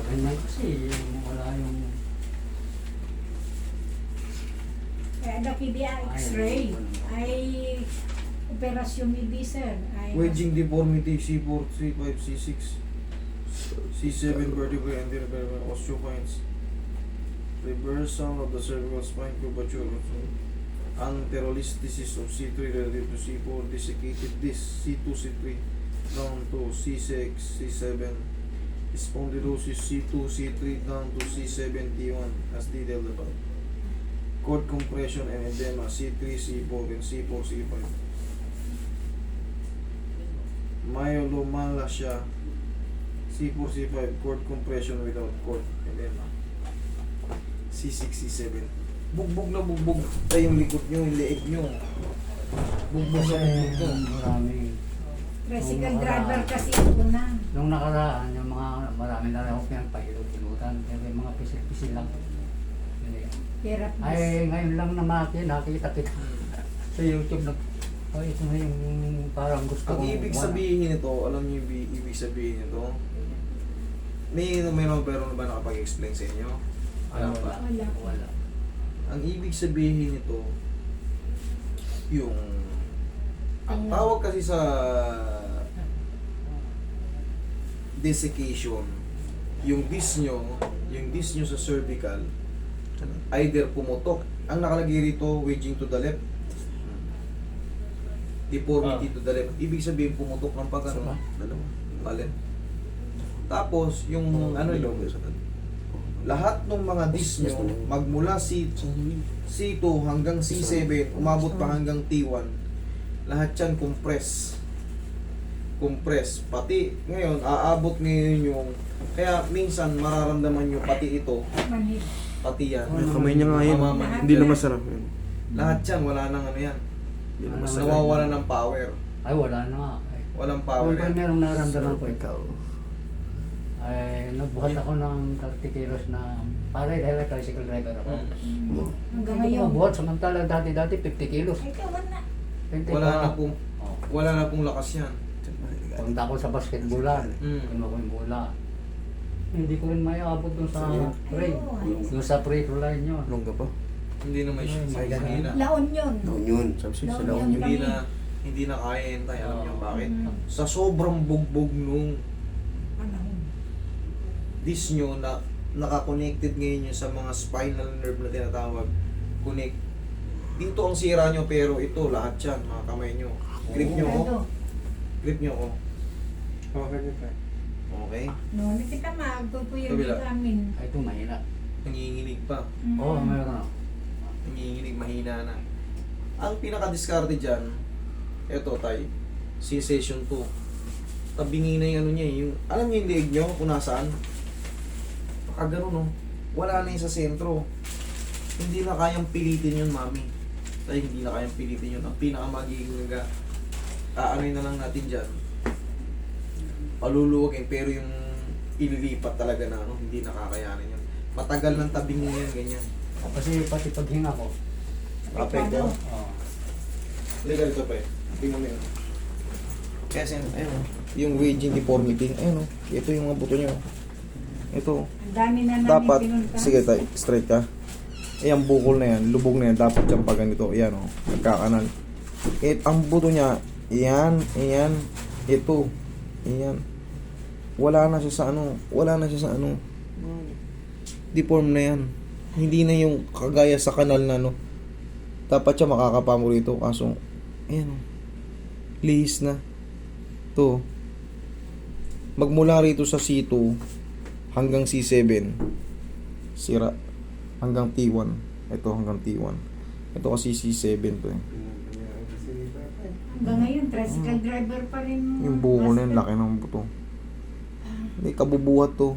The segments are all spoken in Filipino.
ganyan kasi yung wala yung... Kaya nakibiya X-ray. Ay, operasyon mi sir. Ay, Wedging deformity, C4, C5, C6, C7 vertebrae and osteophytes. Reversal of the cervical spine curvature. Anterolisthesis of C3 relative to C4, desiccated disc C2, C3 down to C6, C7, spondylosis C2, C3 down to C7, T1 as detailed above. Cord compression and edema C3, C4 and C4, C5. Myelomalacia C4, C5, cord compression without cord edema C6, C7. Bugbog na bugbog ay yung likod nyo, yung leeg nyo. Bugbog Kasi na bugbog nyo. maraming... tricycle driver kasi ito na. Nung nakaraan, yung mga marami na rin ako pinagpahilot-hilutan. Pero yung mga pisil-pisil lang. Hirap na. Ay, ngayon lang na nakita kita sa YouTube. Ay, ito na yung parang gusto Ang kong ibig wala. sabihin nito, alam niyo yung ibig sabihin nito? May numero na ba nakapag-explain sa inyo? Alam Wala. ba? Wala. Ang ibig sabihin nito, yung ang tawag kasi sa desiccation, yung disc nyo sa cervical, either pumutok. Ang nakalagay rito, wedging to the left, deformity to the left. Ibig sabihin, pumutok ng pagano. Balen. Tapos, yung ano yun, lahat ng mga disc nyo, magmula C2 hanggang C7, umabot pa hanggang T1, lahat yan compress. Pati ngayon, aabot ngayon yung, kaya minsan mararamdaman nyo pati ito, Manhid. pati yan. Ay, kamay niya nga yun. Mamamanhid. Hindi na masarap yun. Lahat yan, wala nang ano yan. Hindi na Ano, masarap. Nawawala ng power. Ay, wala na nga. Ay, Walang power kung yan. merong naramdaman ko ito, Ikaw. ay nagbuhat ako ng 30 kilos na dahil tricycle driver ako. Hanggang Hindi ko ngayon. mabuhat, samantala dati 50 kilos. Ay, kawan na. 20 Wala pa. na pong, Oh. wala na pong lakas yan. Punta ako sa basketballan. Kinuha ko yung bola. Hindi ko rin may abot dun sa free. Dun sa free throw line yun. Longga pa. Hindi na may May mahina. Laon yun. Noon yun. Sabi siya sa Noon laon yun. Hindi na kaya yun tayo. Alam niyo bakit? Mm. Sa sobrang bugbog nung Panahon. disc nyo na naka-connected ngayon yun sa mga spinal nerve na tinatawag. Connect. Dito ang sira nyo pero ito lahat yan, mga kamay nyo. Grip nyo ko. Ano? Grip nyo ko. Okay, okay. Okay. No, nakita magpupuyo Kabila. dito amin. Ay, ito mahina. Nanginginig pa. Oo, meron na. Nanginginig, mahina na. Ang pinaka-discarte dyan, eto tay, sensation 2. Tabingi na yung ano niya eh. Yung, alam niyo yung leg nyo kung nasaan? Baka ganun no. Wala na yung sa sentro. Hindi na kayang pilitin yun, mami. Tay, hindi na kayang pilitin yun. Ang pinaka-magiging aanoy na lang natin dyan. Paluluwagin, pero yung ililipat talaga na ano, hindi nakakayanin yun. Matagal ng tabingi yan, ganyan. Kasi pati paghinga ko. Apekto. Oh. Legal ito pa eh. Tingnan mo yun. Kasi ayun oh. Yung wedging deformity. Ayun oh. Ito yung mga buto nyo. Ito. Ang dami na namin Dapat, pinunta. sige tayo, straight ka. Ang bukol na yan, lubog na yan. Dapat dyan pa ganito. Ayan oh. Nagkakanan. Ang buto niya, yan, ito. Ayan. Wala na siya sa ano. Deform na yan. Hindi na yung kagaya sa kanal na ano. Dapat siya makakapamo rito. Kaso, ayan o. Lihis na. To. Magmula rito sa C2 hanggang C7. Sira. Hanggang T1. Ito hanggang T1. Ito kasi C7 to eh. Hanggang ngayon, tricycle driver pa rin. Yung buko na yun, laki ng buto. Hindi, kabubuhat to.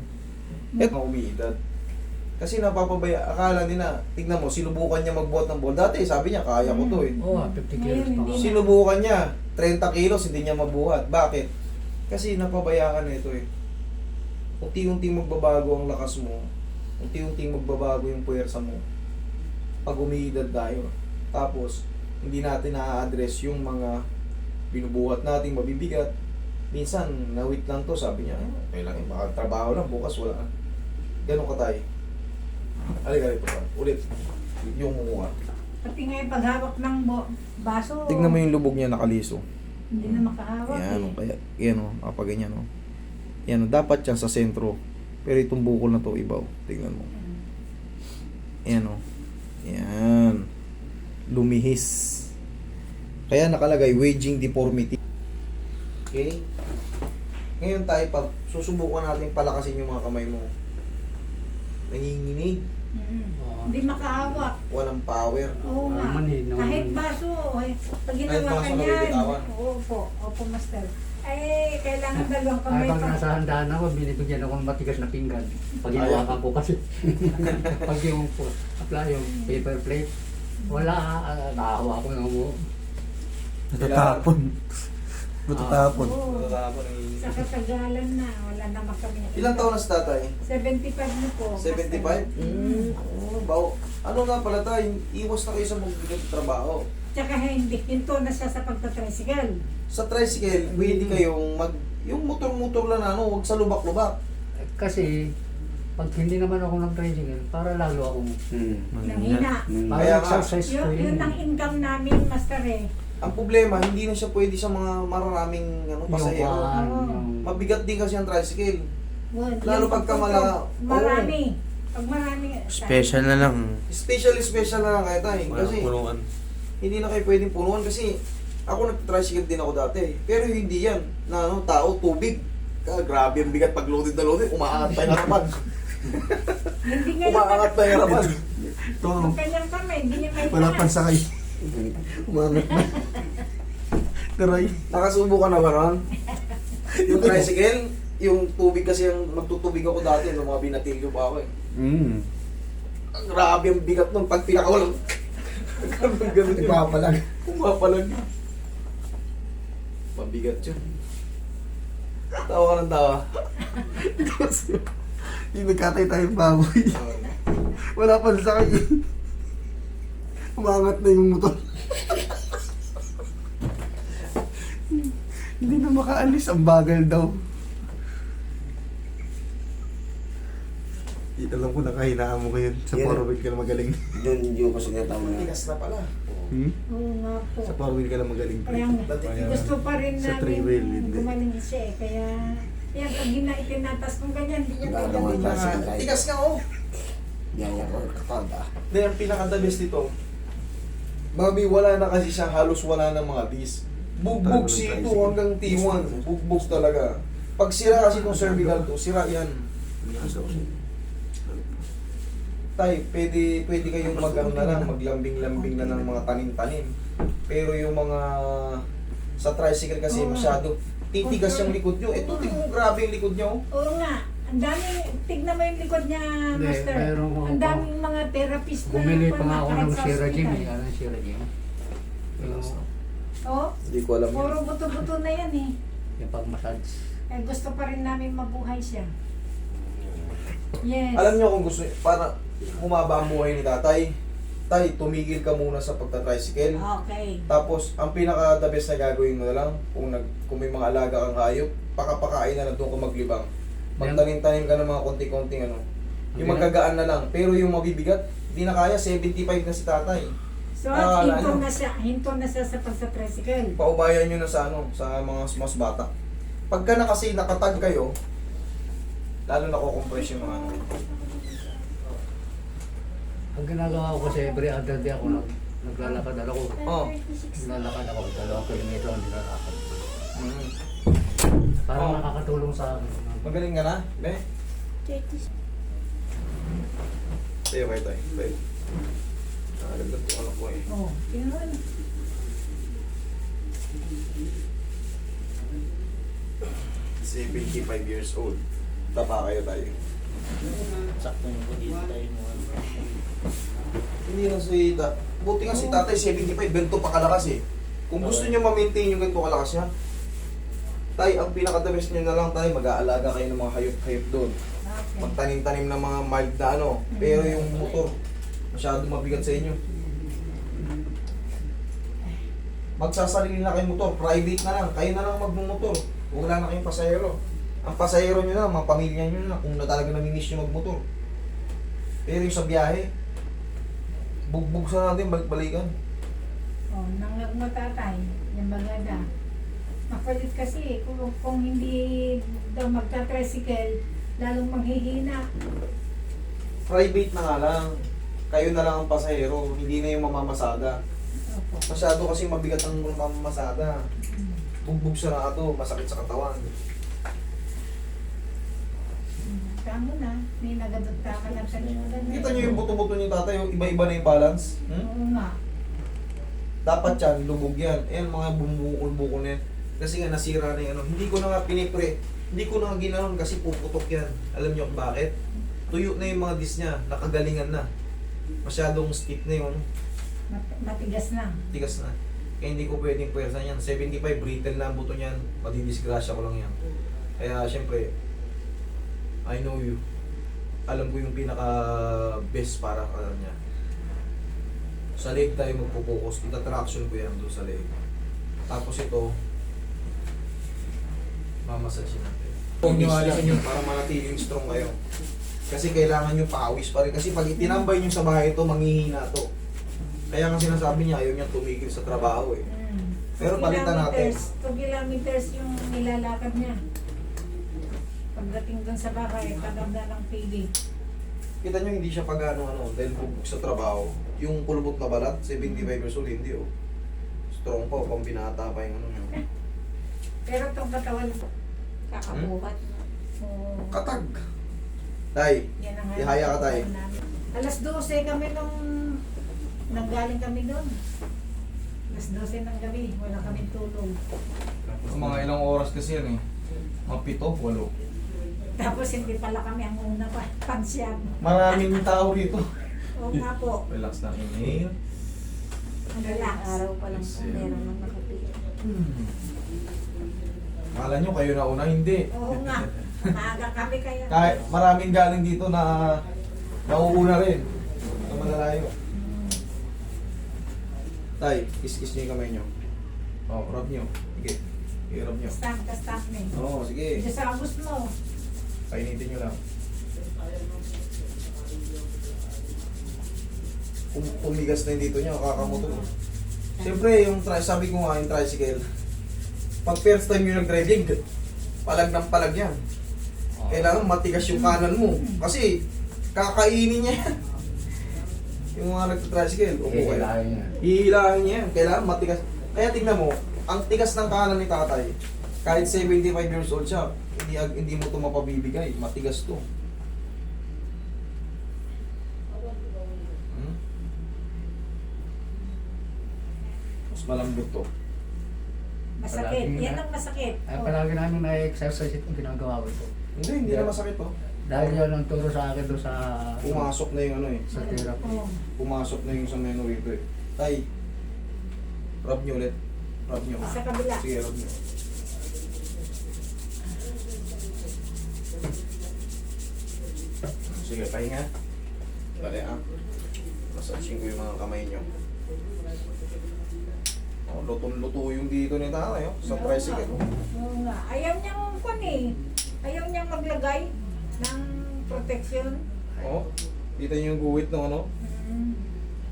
Ito umiidad. Kasi napapabaya, akala nila, tignan mo, sinubukan niya magbuhat ng ball. Dati, sabi niya, kaya ko to eh. Oo, 50 kilos pa nga. Sinubukan niya, 30 kilos, hindi niya mabuhat. Bakit? Kasi napabayaan na ito eh. Unti-unti magbabago ang lakas mo. Unti-unti magbabago yung puwersa mo. Pag umiidad tayo. Tapos, hindi natin na-address yung mga binubuhat nating mabibigat. Minsan, na-wait lang to, sabi niya, okay lang, baka trabaho lang, bukas wala na. Ganun ka tayo. Alika pa. Ulit. Yung mumuha. Pati nga yung paghawak ng baso. Tignan mo yung lubog niya nakaliso. Hindi na makahawak Yan, eh. kaya, yan o, kapag ganyan o. Yan o, dapat yan sa sentro. Pero itong bukol na to, iba o. Tignan mo. Yan o. Yan. Lumihis. Kaya nakalagay, waging deformity. Okay? Ngayon tayo, pag susubukan natin palakasin yung mga kamay mo. Nanginginig. Hindi makahawak. Walang power. Oo nga. Naman eh, nung- Kahit baso, pag Kahit ginawa baso, ka niyan. nabibitawan. Opo, master. Ay, kailangan dalawang kamay Habang pa. nasa handaan ako, binibigyan ako ng matigas na pinggan. Pag Ayaw. hinawakan ko kasi. Pag yung yung paper plate, wala, nakahawa ko ng buo. Natatapon. Natatapon. Oo. Natatapo, nanginginig. Sa katagalan na, wala naman kami. Ilang taon na si tatay? 75 na po. 75? Oo, bawo. Ano nga pala tayo, iwas na kayo sa magbigat trabaho. Tsaka hindi, hinto na siya sa pagtatricycle. Sa tricycle, pwede kayong yung motor-motor lang na, huwag sa lubak-lubak. Kasi, pag hindi naman ako ng tricycle, para lalo akong Nanghina. Kaya nga. exercise ko Yun yun. ang income namin, master eh. Ang problema, hindi na siya pwede sa mga maraming pasahero. Mabigat din kasi ang tricycle. Lalo Yung pagka marami. Pag marami. Special na lang. Special na lang kayo tayo. Kasi Punuan. hindi na kayo pwedeng punuan kasi ako nag-tricycle din ako dati. Pero hindi yan. Na tao, tubig. Grabe ang bigat pag loaded na loaded, umaangat pa yung harapan. Hindi nga Umaangat pa yung harapan. yung kanyang kamay, hindi niya may Wala pang sakay. Umangat na. Taray. Nakasubo ka na ba ron? Yung tricycle, yung tubig kasi yung magtutubig ako dati nung mga binatilyo pa ako eh. Ang grabe ang bigat nun pag pinakawalang. Ganun yun. Nagpapalag. Pumapalag. Mabigat yun. Tawa ka ng tawa. Yung nagkatay tayong baboy. Wala pang sakay. Umangat na yung motor. Hindi na makaalis. Ang bagal daw. Alam ko nakahinaan mo ngayon. Sa Yan. forward ka na magaling. Doon yung kasi tinatawag na. Matigas na pala. Oo nga po. Sa forward ka na magaling. Kaya gusto pa rin Sa namin three-wheel, hindi. gumaling siya eh. Kaya, yan, pag itinatas kong ganyan, hindi niya Gagawa kaya tayo sa tayo. Tigas nga oh. Yaya ko kapag Hindi, ang pinaka-the best dito. Mami, wala na kasi siya, halos wala ng mga bis. Bugbog C2 hanggang T1. Bugbog talaga. Pag sira kasi itong cervical to, sira yan. Tay, pwede kayong mag-ano na lang, maglambing-lambing na ng mga tanim-tanim. Pero yung mga sa tricycle kasi masyado titigas yung likod nyo. Ito, tingnan mo, grabe yung likod nyo. Oo nga. Ang daming, tignan mo yung likod niya, Hindi, master. mayroon ko Ang pa. daming mga therapist na Bumili pa nga ako kahit ng sa Sierra Gym hospital. eh. Ano yung Sierra Gym? Oo, Hindi ko alam puro buto-buto na yan eh. Yung pag-massage. Eh, gusto pa rin namin mabuhay siya. Yes. Alam nyo kung gusto, para humaba ang buhay ni tatay, tay, tumigil ka muna sa pagta-tricycle. Okay. Tapos, ang pinaka-the best na gagawin mo na lang, kung may mga alaga kang hayop, pakapakain na lang doon ka maglibang. Magtanim-tanim ka ng mga konti-konting ano. Yung magagaan na lang. Pero yung mabibigat, di na kaya, 75 na si tatay. So, Ano? hinto na siya sa pagsa-tricycle. Paubayan nyo na sa sa mga mas bata. Pagka na kasi nakatag kayo, lalo nakukompress yung mga ano. Ang ginagawa ko kasi every other day ako naglalakad ako. Oh. Naglalakad ako, 2 kilometro ang nilalakad. Mm. Parang Oh. nakakatulong sa akin. Magaling ka na, be? Tayo kayo tayo. Tayo. Nakaganda po anak ko eh. Oh, yun. 75 years old. Tapa kayo tayo. Sakto yung dito tayo mo. Hindi na si buti nga si tatay 75, ganito pa kalakas eh. Kung gusto niyo ma-maintain yung ganito kalakas niya, tay, ang pinaka-the best niyo na lang tayo, mag-aalaga kayo ng mga hayop-hayop doon. Okay. Magtanim-tanim ng mga mild na ano. Pero yung motor, masyado mabigat sa inyo. Magsasarili na kayo motor, private na lang. Kayo na lang magmumotor. Wala na kayong pasahero. Ang pasahero nyo na, mga pamilya nyo na, kung na talaga namimiss nyo magmotor. Pero yung sa biyahe, bugbog sa natin, balik-balikan. Oh, nangag mo tatay, yung bagada. Makulit kasi, kung hindi daw magta-tricycle, lalong manghihina. Private na nga lang. Kayo na lang ang pasahero, hindi na yung mamamasada. Opo. Masyado kasi mabigat ang mamamasada. Bugbog sa na ito, masakit sa katawan. Tama na, may nagadagta ka lang sa limutan. Kita nyo yung buto-buto niyo tatay, yung iba-iba na yung balance. Oo nga. Dapat yan, lubog yan. Ayan mga bumukol-bukol na yan. Kasi nga nasira na yung ano. Hindi ko na nga pinipre. Hindi ko na nga ginanon kasi puputok yan. Alam nyo kung bakit? Tuyo na yung mga disc niya. Nakagalingan na. Masyadong stiff na yun. Matigas na. Tigas na. Kaya hindi ko pwedeng pwersa niyan. 75, brittle na ang buto niyan. Madidisgrasya ko lang yan. Kaya syempre, I know you. Alam ko yung pinaka-best para ka niya. Sa leg tayo magpo-focus. Ita-traction ko yan doon sa leg. Tapos ito, mamassage natin. Huwag nyo alisin yun para manatiling strong kayo. Kasi kailangan nyo pawis pa rin. Kasi pag itinambay nyo sa bahay ito, manghihina to. Kaya nga sinasabi niya, ayaw niya tumigil sa trabaho eh. Pero palitan natin. 2 kilometers yung nilalakad niya. Pagdating doon sa bahay, paganda ng pili. Kita nyo hindi siya pag-ano, dahil bubog sa trabaho. Yung kulubot na balat, 75 years old, hindi oh. Strong pa, pang binata pa yung ano nyo. Pero itong katawan, kakabuhat. Oo. Katag! Tay, Yan ang ihaya ka tay. namin. Alas 12 kami nung nanggaling kami doon. Alas 12 ng gabi, wala kami tulog. Mga ilang oras kasi yan eh. Mga 7, 8. Tapos hindi pala kami ang una pa, pansyam. Maraming tao dito. Oo nga po. Relax lang, inhale. Relax. Araw pa lang po meron ng nakapili. Akala nyo kayo na una, hindi. Oo nga. Maaga kami kaya. Kahit maraming galing dito na nauuna rin. Na malalayo. Tay, kiss-kiss nyo yung kamay nyo. Oh, rub nyo. Sige, i-rub nyo. Stamp ka stamp na eh. Oo, sige. Diyos sa abos mo. Painitin nyo lang. Tumigas na yung dito nyo, kakamoto. Siyempre, yung sabi ko nga, yung tricycle, pag first time yung nag-driving, palag ng palag yan. Kailangan matigas yung kanan mo. Kasi, kakainin niya yan. Yung mga nag-tricycle, upo kayo. Hihilahin niya. Hihilahin niya yan. Kailangan matigas. Kaya tignan mo, ang tigas ng kanan ni tatay, kahit 75 years old siya, hindi mo ito mapabibigay. Matigas to. Mas malambot to. Masakit. Palagi Yan na- ang masakit. Ay, Oo. palagi namin na-exercise itong ginagawa ko ito. Hindi na masakit to. Dahil yun ang turo sa akin doon sa Pumasok na yung ano eh. sa therapy. Oo. Pumasok na yung sa menu rito eh. Tay, rub nyo ulit. Rub nyo. Sa kabila. Sige, rub nyo. Sige, pahinga. Dali ah. Massaging ko yung mga kamay nyo. Oh, lutong-luto yung dito ni tatay oh, sa tricycle. Oo nga. Ayaw niyang kun eh. Ayaw niyang maglagay ng protection. Oh, kita nyo yung guwit ng ano.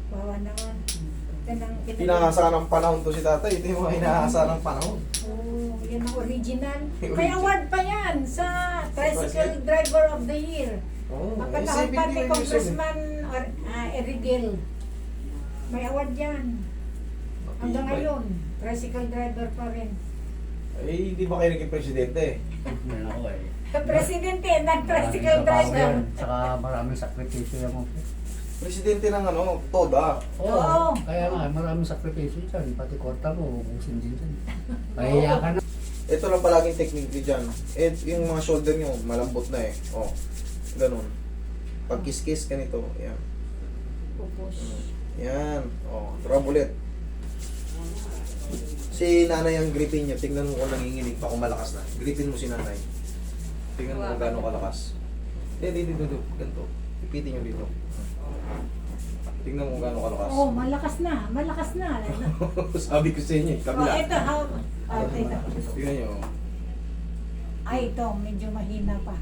Bawa naman. Inaasa ng panahon to si tatay. Ito yung mga inaasa ng panahon. Oo, yan ang original. May May original. award pa yan sa Tricycle Driver of the Year. Oh, Napatawag pa ni Congressman Erigel. May award yan. Hanggang ngayon, tricycle driver pa rin. Eh, di ba kayo naging presidente? Yan ako eh. Presidente, nag-tricycle Maraming trabaho driver. yan. Saka maraming sakripisyo yan mo. Presidente ng ano, TODA. Oo. Kaya nga, maraming sakripisyo dyan. Pati korta mo, ubusin din dyan. Mahiya ka na. Ito lang palaging technique din dyan. Eh, yung mga shoulder nyo, malambot na eh. Oh, ganun. Pag kiss-kiss, ganito. Yan. Pupus. Yan. Oh, rub ulit. Si nanay ang gripin nyo. Tingnan mo kung nanginginig pa kung malakas na. Gripin mo si nanay. Tingnan mo kung gano'ng kalakas. Hindi. Ganito. Ipitin nyo dito. Tingnan mo kung gano'ng kalakas. Oh, malakas na. Malakas na. Sabi ko sa inyo, Oh, kabila. ito. Ito. Tingnan nyo. Ay, ito, medyo mahina pa.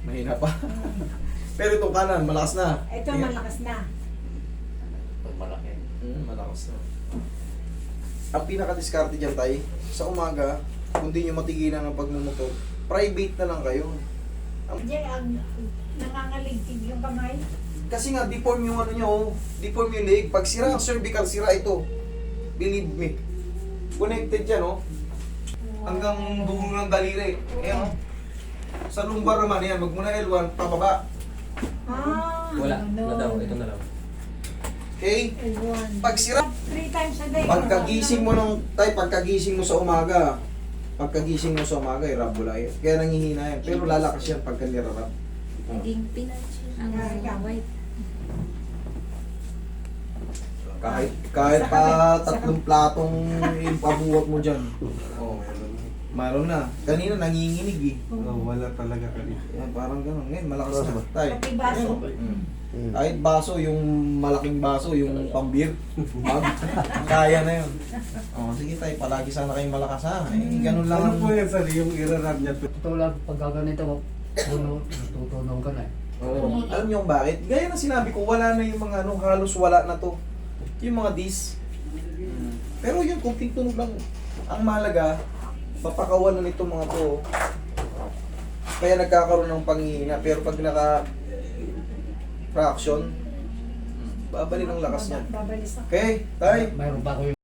Mahina pa. Pero itong kanan, malakas na. Ito, Tingnan. malakas na. Pag malaki. Malakas na. Ang pinaka-diskarte dyan, tay, sa umaga, kung di nyo matigilan ang pagmumotor, private na lang kayo. Diyan, ang nangangaligtig yung kamay. Kasi nga, deform yung ano nyo, deform yung leg. Pag sira ang cervical, sira ito. Believe me. Connected yan, oh. Hanggang dulo ng daliri. Ayan, oh. Sa lumbar naman, yan. Magmuna L1, pababa. Ah, Wala. ganun. Na daw. Ito na lang. Okay? L1. Pag sira, 3 times a day. pagkagising mo pagkagising mo sa umaga, irabula yan. Kaya nangihina yan. Pero lalakas yan pagka nirarap. Naging pinach ang white. Kahit pa 3 platong ipabuhat mo dyan. Oh, meron na. Kanina nanginginig eh. Wala talaga kanina. Yan, parang gano'n. Ngayon, malakas na. Tay. Pati baso. Kahit baso, yung malaking baso, yung pambir. Kaya na yun. Oh, sige tay, palagi sana kayong malakas ha. Eh, ganun lang. Ano po yan, sir? Yung irarab niya to. Ito lang, pag gaganito, tutunog ka na eh. Oo. Alam niyo kung bakit? Gaya na sinabi ko, wala na yung mga ano, halos wala na to. Yung mga dis. Pero yun, kung tunog lang. Ang mahalaga, mapakawan na nito mga to. Kaya nagkakaroon ng panghihina. Pero pag naka-fraction, babalik ang lakas niya. Babalis ako. Okay, tay. Mayroon pa ako